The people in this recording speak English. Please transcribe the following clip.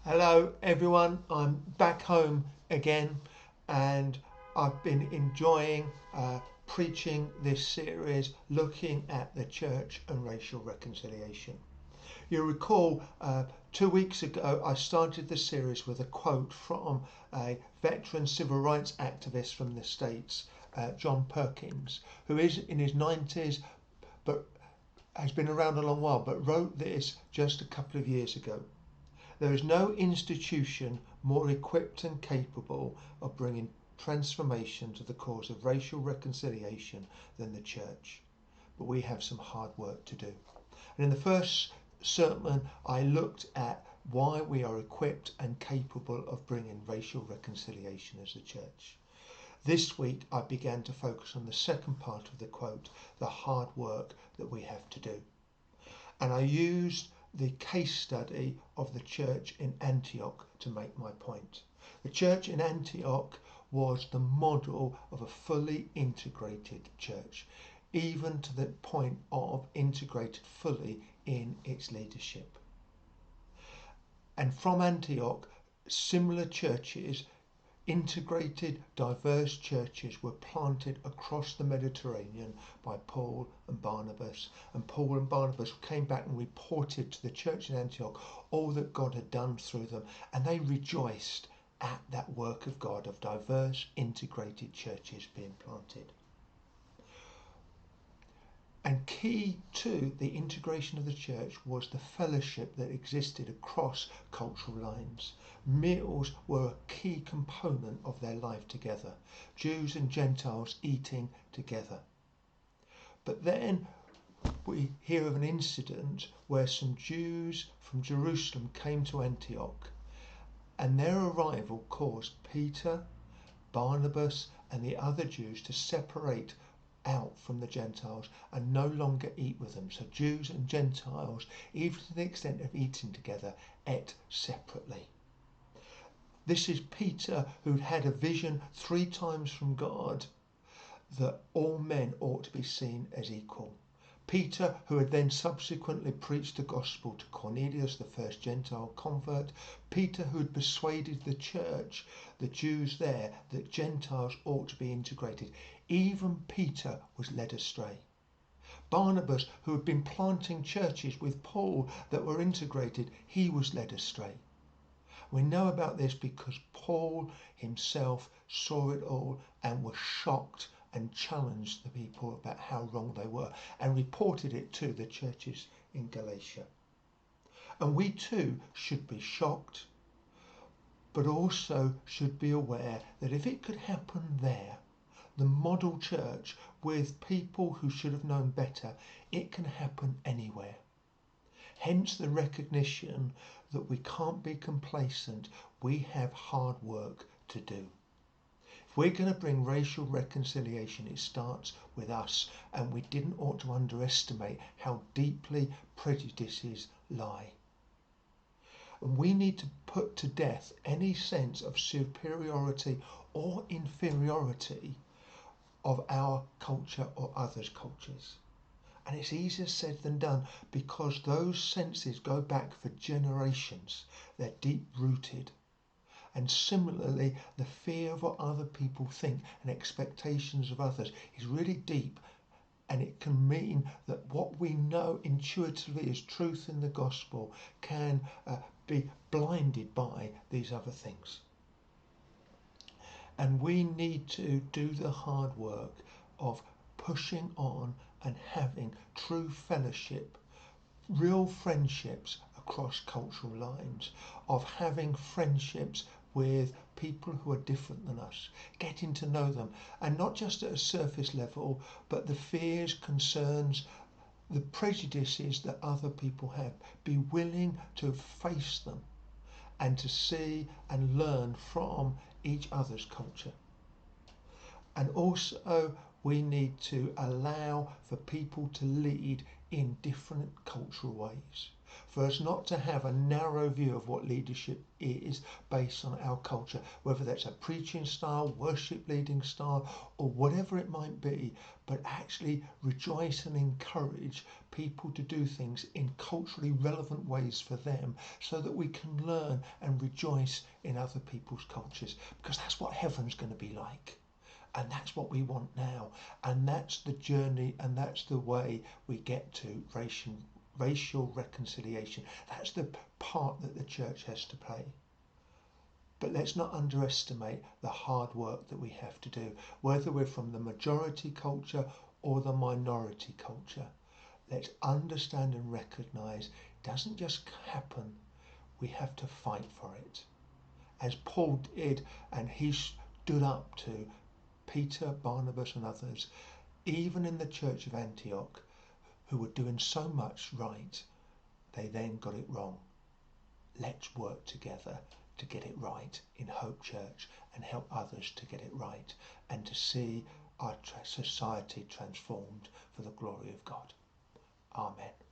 Hello everyone, I'm back home again and I've been enjoying preaching this series looking at the church and racial reconciliation. You'll recall 2 weeks ago I started the series with a quote from a veteran civil rights activist from the States, John Perkins, who is in his 90s but has been around a long while, but wrote this just a couple of years ago. There is no institution more equipped and capable of bringing transformation to the cause of racial reconciliation than the church. But we have some hard work to do. And in the first sermon, I looked at why we are equipped and capable of bringing racial reconciliation as a church. This week, I began to focus on the second part of the quote, the hard work that we have to do. And I used the case study of the church in Antioch to make my point. The church in Antioch was the model of a fully integrated church, even to the point of integrated fully in its leadership. And from Antioch, similar churches, integrated, diverse churches were planted across the Mediterranean by Paul and Barnabas. And Paul and Barnabas came back and reported to the church in Antioch all that God had done through them. And they rejoiced at that work of God of diverse, integrated churches being planted. And key to the integration of the church was the fellowship that existed across cultural lines. Meals were a key component of their life together, Jews and Gentiles eating together. But then we hear of an incident where some Jews from Jerusalem came to Antioch, and their arrival caused Peter, Barnabas, and the other Jews to separate out from the Gentiles and no longer eat with them. So Jews and Gentiles, even to the extent of eating together, ate separately. This is Peter, who'd had a vision 3 times from God that all men ought to be seen as equal. Peter, who had then subsequently preached the gospel to Cornelius, the first Gentile convert. Peter, who had persuaded the church, the Jews there, that Gentiles ought to be integrated. Even Peter was led astray. Barnabas, who had been planting churches with Paul that were integrated, he was led astray. We know about this because Paul himself saw it all and was shocked and challenged the people about how wrong they were and reported it to the churches in Galatia. And we too should be shocked, but also should be aware that if it could happen there, the model church with people who should have known better, it can happen anywhere. Hence the recognition that we can't be complacent, we have hard work to do. If we're going to bring racial reconciliation, it starts with us, and we didn't ought to underestimate how deeply prejudices lie. And we need to put to death any sense of superiority or inferiority of our culture or others' cultures. And it's easier said than done because those senses go back for generations. They're deep rooted. And similarly, the fear of what other people think and expectations of others is really deep. And it can mean that what we know intuitively is truth in the gospel can be blinded by these other things. And we need to do the hard work of pushing on and having true fellowship, real friendships across cultural lines, of having friendships with people who are different than us, getting to know them, and not just at a surface level, but the fears, concerns, the prejudices that other people have. Be willing to face them and to see and learn from each other's culture. And also we need to allow for people to lead in different cultural ways. for us not to have a narrow view of what leadership is based on our culture, whether that's a preaching style, worship leading style, or whatever it might be, but actually rejoice and encourage people to do things in culturally relevant ways for them, so that we can learn and rejoice in other people's cultures, because that's what heaven's going to be like. And that's what we want now. And that's the journey, and that's the way we get to racial reconciliation. That's the part that the church has to play. But let's not underestimate the hard work that we have to do, whether we're from the majority culture or the minority culture. Let's understand and recognise it doesn't just happen. We have to fight for it. As Paul did, and he stood up to Peter, Barnabas and others, even in the church of Antioch, who were doing so much right, they then got it wrong. Let's work together to get it right in Hope Church and help others to get it right, and to see our society transformed for the glory of God. Amen.